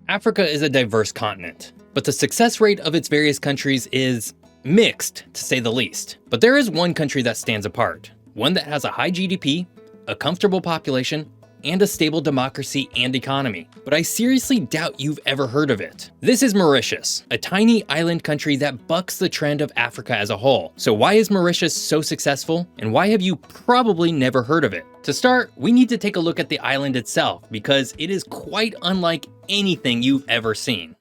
Africa is a diverse continent, but the success rate of its various countries is mixed, to say the least. But there is one country that stands apart, one that has a high GDP, a comfortable population, and a stable democracy and economy. But I seriously doubt you've ever heard of it. This is Mauritius, a tiny island country that bucks the trend of Africa as a whole. So why is Mauritius so successful, and why have you probably never heard of it? To start, we need to take a look at the island itself, because it is quite unlike anything you've ever seen.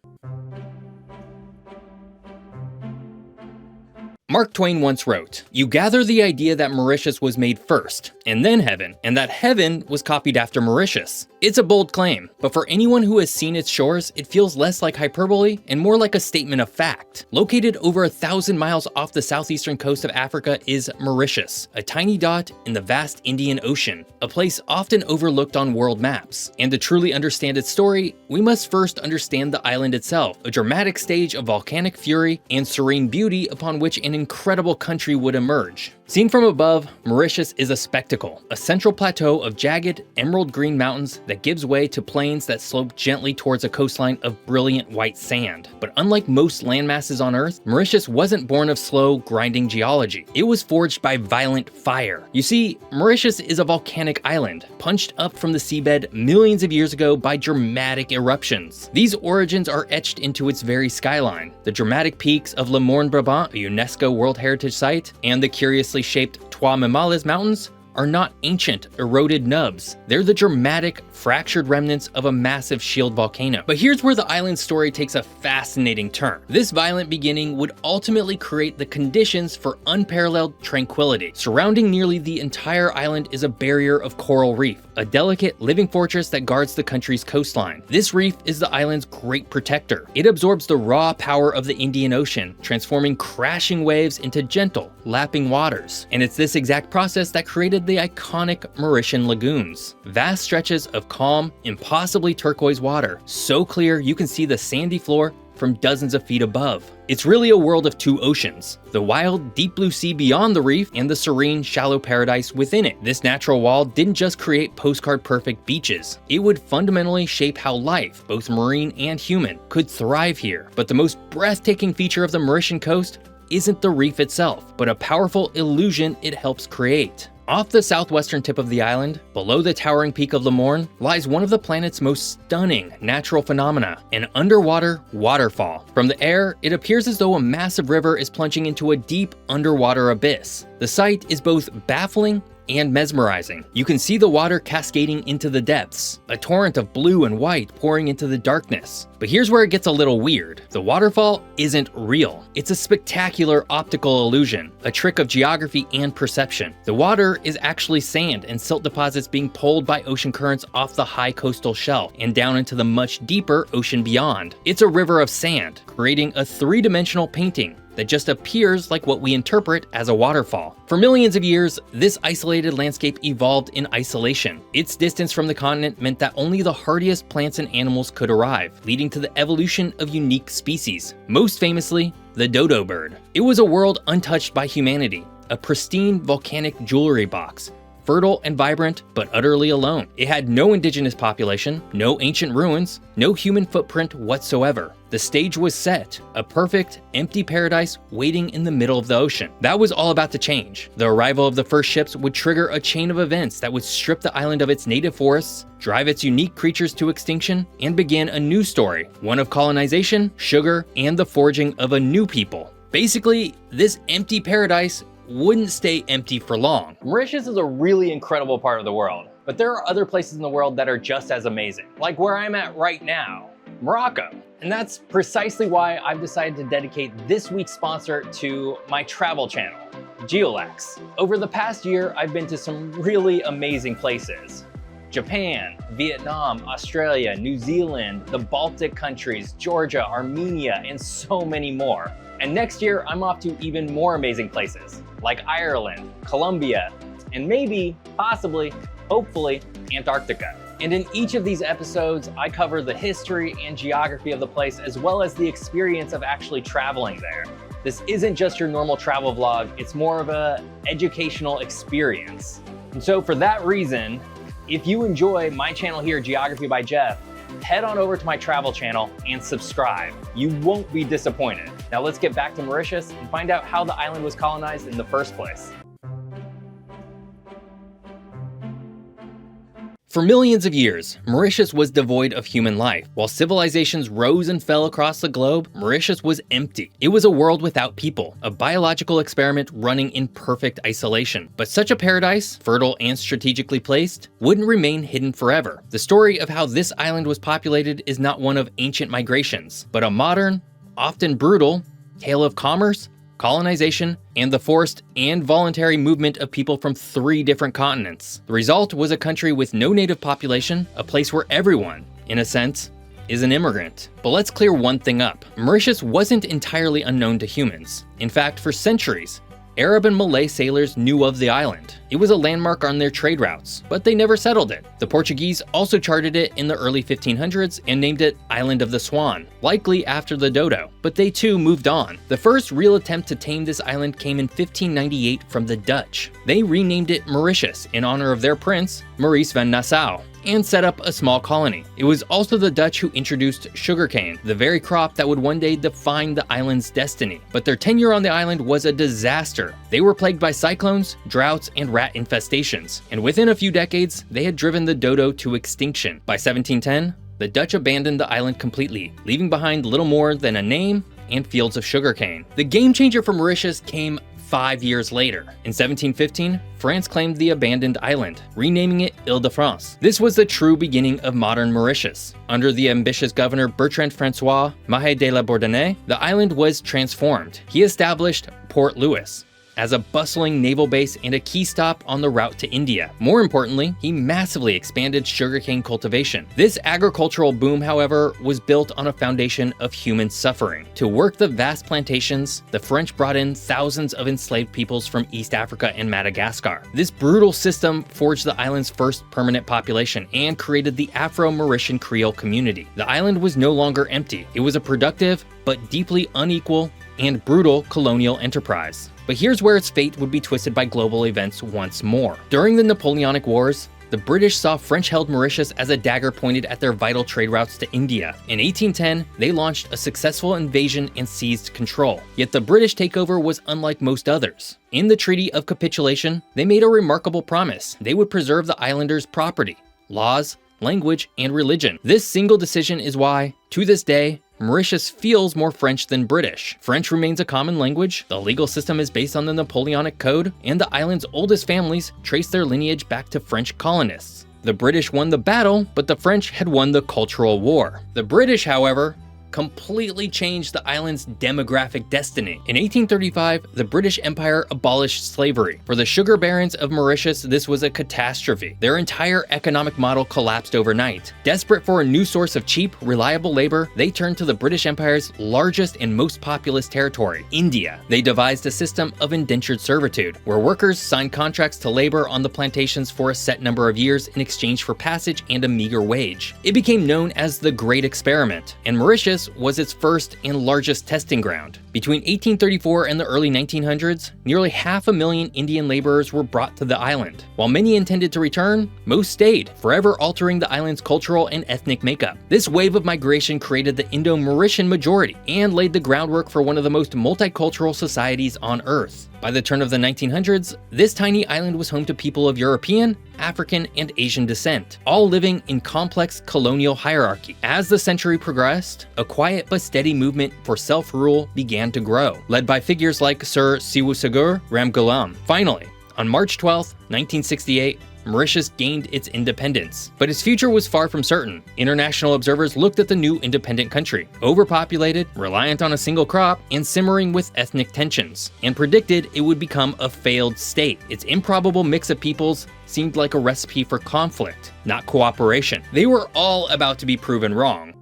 Mark Twain once wrote, "You gather the idea that Mauritius was made first, and then heaven, and that heaven was copied after Mauritius." It's a bold claim, but for anyone who has seen its shores, it feels less like hyperbole and more like a statement of fact. Located over 1,000 miles off the southeastern coast of Africa is Mauritius, a tiny dot in the vast Indian Ocean, a place often overlooked on world maps. And to truly understand its story, we must first understand the island itself, a dramatic stage of volcanic fury and serene beauty upon which an incredible country would emerge. Seen from above, Mauritius is a spectacle, a central plateau of jagged, emerald green mountains that gives way to plains that slope gently towards a coastline of brilliant white sand. But unlike most landmasses on Earth, Mauritius wasn't born of slow, grinding geology. It was forged by violent fire. You see, Mauritius is a volcanic island, punched up from the seabed millions of years ago by dramatic eruptions. These origins are etched into its very skyline. The dramatic peaks of Le Morne Brabant, a UNESCO World Heritage Site, and the curiously shaped Trois Mamelles Mountains are not ancient, eroded nubs. They're the dramatic, fractured remnants of a massive shield volcano. But here's where the island's story takes a fascinating turn. This violent beginning would ultimately create the conditions for unparalleled tranquility. Surrounding nearly the entire island is a barrier of coral reef, a delicate living fortress that guards the country's coastline. This reef is the island's great protector. It absorbs the raw power of the Indian Ocean, transforming crashing waves into gentle, lapping waters. And it's this exact process that created the iconic Mauritian lagoons. Vast stretches of calm, impossibly turquoise water, so clear you can see the sandy floor from dozens of feet above. It's really a world of two oceans, the wild, deep blue sea beyond the reef and the serene, shallow paradise within it. This natural wall didn't just create postcard-perfect beaches. It would fundamentally shape how life, both marine and human, could thrive here. But the most breathtaking feature of the Mauritian coast isn't the reef itself, but a powerful illusion it helps create. Off the southwestern tip of the island, below the towering peak of Le Morne, lies one of the planet's most stunning natural phenomena, an underwater waterfall. From the air, it appears as though a massive river is plunging into a deep underwater abyss. The sight is both baffling and mesmerizing. You can see the water cascading into the depths, a torrent of blue and white pouring into the darkness. But here's where it gets a little weird. The waterfall isn't real. It's a spectacular optical illusion, a trick of geography and perception. The water is actually sand and silt deposits being pulled by ocean currents off the high coastal shelf and down into the much deeper ocean beyond. It's a river of sand, creating a three-dimensional painting that just appears like what we interpret as a waterfall. For millions of years, this isolated landscape evolved in isolation. Its distance from the continent meant that only the hardiest plants and animals could arrive, leading to the evolution of unique species, most famously, the dodo bird. It was a world untouched by humanity, a pristine volcanic jewelry box, fertile and vibrant, but utterly alone. It had no indigenous population, no ancient ruins, no human footprint whatsoever. The stage was set, a perfect, empty paradise waiting in the middle of the ocean. That was all about to change. The arrival of the first ships would trigger a chain of events that would strip the island of its native forests, drive its unique creatures to extinction, and begin a new story, one of colonization, sugar, and the forging of a new people. Basically, this empty paradise wouldn't stay empty for long. Mauritius is a really incredible part of the world, but there are other places in the world that are just as amazing, like where I'm at right now, Morocco. And that's precisely why I've decided to dedicate this week's sponsor to my travel channel, Geoff. Over the past year, I've been to some really amazing places. Japan, Vietnam, Australia, New Zealand, the Baltic countries, Georgia, Armenia, and so many more. And next year, I'm off to even more amazing places, like Ireland, Colombia, and maybe, possibly, hopefully, Antarctica. And in each of these episodes, I cover the history and geography of the place, as well as the experience of actually traveling there. This isn't just your normal travel vlog, it's more of an educational experience. And so for that reason, if you enjoy my channel here, Geography by Geoff, head on over to my travel channel and subscribe. You won't be disappointed. Now let's get back to Mauritius and find out how the island was colonized in the first place. For millions of years, Mauritius was devoid of human life. While civilizations rose and fell across the globe, Mauritius was empty. It was a world without people, a biological experiment running in perfect isolation. But such a paradise, fertile and strategically placed, wouldn't remain hidden forever. The story of how this island was populated is not one of ancient migrations, but a modern, often brutal, tale of commerce, colonization, and the forced and voluntary movement of people from 3 different continents. The result was a country with no native population, a place where everyone, in a sense, is an immigrant. But let's clear one thing up. Mauritius wasn't entirely unknown to humans. In fact, for centuries, Arab and Malay sailors knew of the island. It was a landmark on their trade routes, but they never settled it. The Portuguese also charted it in the early 1500s and named it Island of the Swan, likely after the dodo, but they too moved on. The first real attempt to tame this island came in 1598 from the Dutch. They renamed it Mauritius in honor of their prince, Maurice van Nassau, and set up a small colony. It was also the Dutch who introduced sugarcane, the very crop that would one day define the island's destiny. But their tenure on the island was a disaster. They were plagued by cyclones, droughts, and rat infestations. And within a few decades, they had driven the dodo to extinction. By 1710, the Dutch abandoned the island completely, leaving behind little more than a name and fields of sugarcane. The game changer for Mauritius came 5 years later. In 1715, France claimed the abandoned island, renaming it Île-de-France. This was the true beginning of modern Mauritius. Under the ambitious governor Bertrand-François Mahe de la Bourdonnais, the island was transformed. He established Port Louis as a bustling naval base and a key stop on the route to India. More importantly, he massively expanded sugarcane cultivation. This agricultural boom, however, was built on a foundation of human suffering. To work the vast plantations, the French brought in thousands of enslaved peoples from East Africa and Madagascar. This brutal system forged the island's first permanent population and created the Afro-Mauritian Creole community. The island was no longer empty. It was a productive, but deeply unequal and brutal colonial enterprise. But here's where its fate would be twisted by global events once more. During the Napoleonic Wars, the British saw French-held Mauritius as a dagger pointed at their vital trade routes to India. In 1810, they launched a successful invasion and seized control. Yet the British takeover was unlike most others. In the Treaty of Capitulation, they made a remarkable promise. They would preserve the islanders' property, laws, language, and religion. This single decision is why, to this day, Mauritius feels more French than British. French remains a common language, the legal system is based on the Napoleonic Code, and the island's oldest families trace their lineage back to French colonists. The British won the battle, but the French had won the Cultural War. The British, however, completely changed the island's demographic destiny. In 1835, the British Empire abolished slavery. For the sugar barons of Mauritius, this was a catastrophe. Their entire economic model collapsed overnight. Desperate for a new source of cheap, reliable labor, they turned to the British Empire's largest and most populous territory, India. They devised a system of indentured servitude, where workers signed contracts to labor on the plantations for a set number of years in exchange for passage and a meager wage. It became known as the Great Experiment, and Mauritius was its first and largest testing ground. Between 1834 and the early 1900s, nearly 500,000 Indian laborers were brought to the island. While many intended to return, most stayed, forever altering the island's cultural and ethnic makeup. This wave of migration created the Indo-Mauritian majority and laid the groundwork for one of the most multicultural societies on Earth. By the turn of the 1900s, this tiny island was home to people of European, African, and Asian descent, all living in complex colonial hierarchy. As the century progressed, a quiet but steady movement for self-rule began to grow, led by figures like Sir Siwu Sagur Ramgoolam. Finally, on March 12, 1968, Mauritius gained its independence. But its future was far from certain. International observers looked at the new independent country, overpopulated, reliant on a single crop, and simmering with ethnic tensions, and predicted it would become a failed state. Its improbable mix of peoples seemed like a recipe for conflict, not cooperation. They were all about to be proven wrong.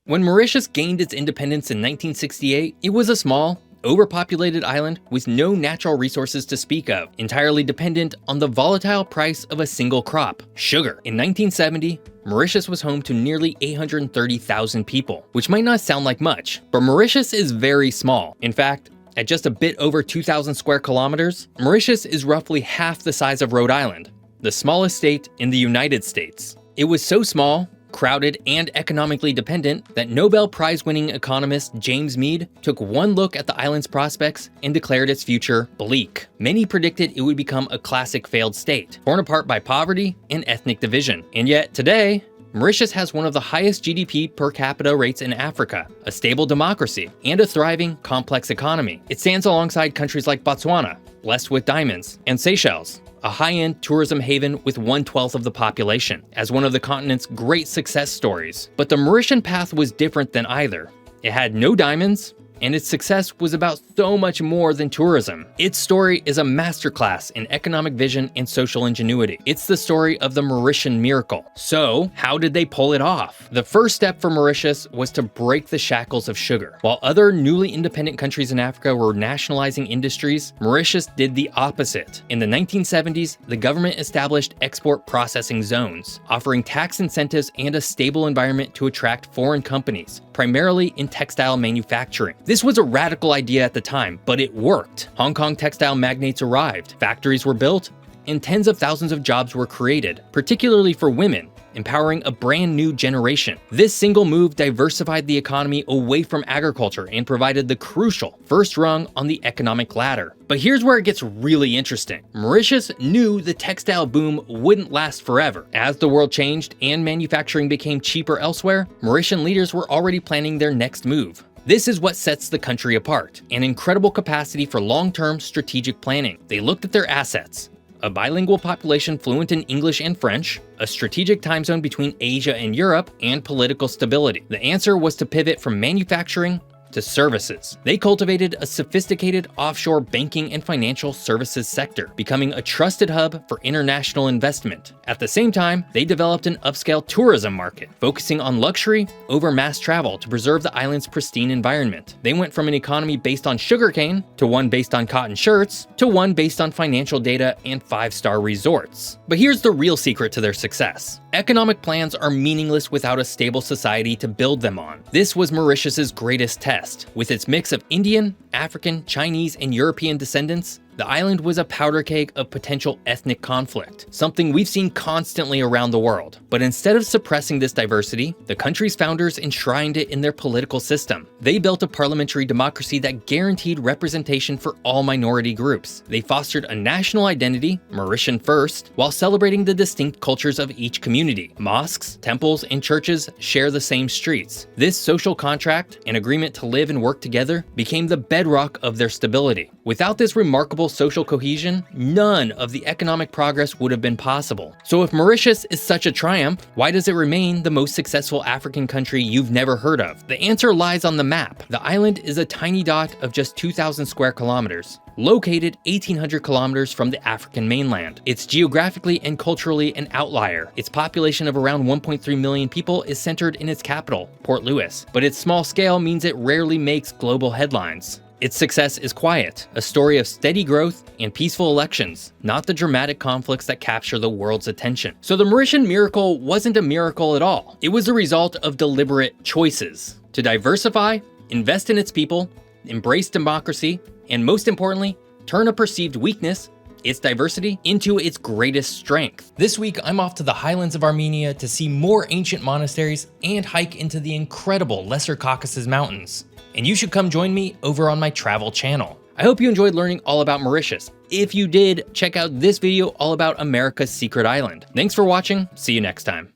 When Mauritius gained its independence in 1968, it was a small, overpopulated island with no natural resources to speak of, entirely dependent on the volatile price of a single crop, sugar. In 1970, Mauritius was home to nearly 830,000 people, which might not sound like much, but Mauritius is very small. In fact, at just a bit over 2,000 square kilometers, Mauritius is roughly half the size of Rhode Island, the smallest state in the United States. It was so small, crowded, and economically dependent that Nobel Prize-winning economist James Meade took one look at the island's prospects and declared its future bleak. Many predicted it would become a classic failed state, torn apart by poverty and ethnic division. And yet today, Mauritius has one of the highest GDP per capita rates in Africa, a stable democracy, and a thriving, complex economy. It stands alongside countries like Botswana, blessed with diamonds, and Seychelles, a high-end tourism haven with 1/12 of the population, as one of the continent's great success stories. But the Mauritian path was different than either. It had no diamonds, and its success was about so much more than tourism. Its story is a masterclass in economic vision and social ingenuity. It's the story of the Mauritian miracle. So, how did they pull it off? The first step for Mauritius was to break the shackles of sugar. While other newly independent countries in Africa were nationalizing industries, Mauritius did the opposite. In the 1970s, the government established export processing zones, offering tax incentives and a stable environment to attract foreign companies, primarily in textile manufacturing. This was a radical idea at the time, but it worked. Hong Kong textile magnates arrived, factories were built, and tens of thousands of jobs were created, particularly for women, empowering a brand new generation. This single move diversified the economy away from agriculture and provided the crucial first rung on the economic ladder. But here's where it gets really interesting. Mauritius knew the textile boom wouldn't last forever. As the world changed and manufacturing became cheaper elsewhere, Mauritian leaders were already planning their next move. This is what sets the country apart, an incredible capacity for long-term strategic planning. They looked at their assets: a bilingual population fluent in English and French, a strategic time zone between Asia and Europe, and political stability. The answer was to pivot from manufacturing to services. They cultivated a sophisticated offshore banking and financial services sector, becoming a trusted hub for international investment. At the same time, they developed an upscale tourism market, focusing on luxury over mass travel to preserve the island's pristine environment. They went from an economy based on sugarcane to one based on cotton shirts to one based on financial data and 5-star resorts. But here's the real secret to their success. Economic plans are meaningless without a stable society to build them on. This was Mauritius's greatest test. With its mix of Indian, African, Chinese, and European descendants, the island was a powder keg of potential ethnic conflict, something we've seen constantly around the world. But instead of suppressing this diversity, the country's founders enshrined it in their political system. They built a parliamentary democracy that guaranteed representation for all minority groups. They fostered a national identity, Mauritian first, while celebrating the distinct cultures of each community. Mosques, temples, and churches share the same streets. This social contract, an agreement to live and work together, became the bedrock of their stability. Without this remarkable social cohesion, none of the economic progress would have been possible. So if Mauritius is such a triumph, why does it remain the most successful African country you've never heard of? The answer lies on the map. The island is a tiny dot of just 2,000 square kilometers, located 1,800 kilometers from the African mainland. It's geographically and culturally an outlier. Its population of around 1.3 million people is centered in its capital, Port Louis, but its small scale means it rarely makes global headlines. Its success is quiet, a story of steady growth and peaceful elections, not the dramatic conflicts that capture the world's attention. So the Mauritian miracle wasn't a miracle at all. It was a result of deliberate choices to diversify, invest in its people, embrace democracy, and most importantly, turn a perceived weakness, its diversity, into its greatest strength. This week, I'm off to the highlands of Armenia to see more ancient monasteries and hike into the incredible Lesser Caucasus Mountains. And you should come join me over on my travel channel. I hope you enjoyed learning all about Mauritius. If you did, check out this video all about America's secret island. Thanks for watching. See you next time.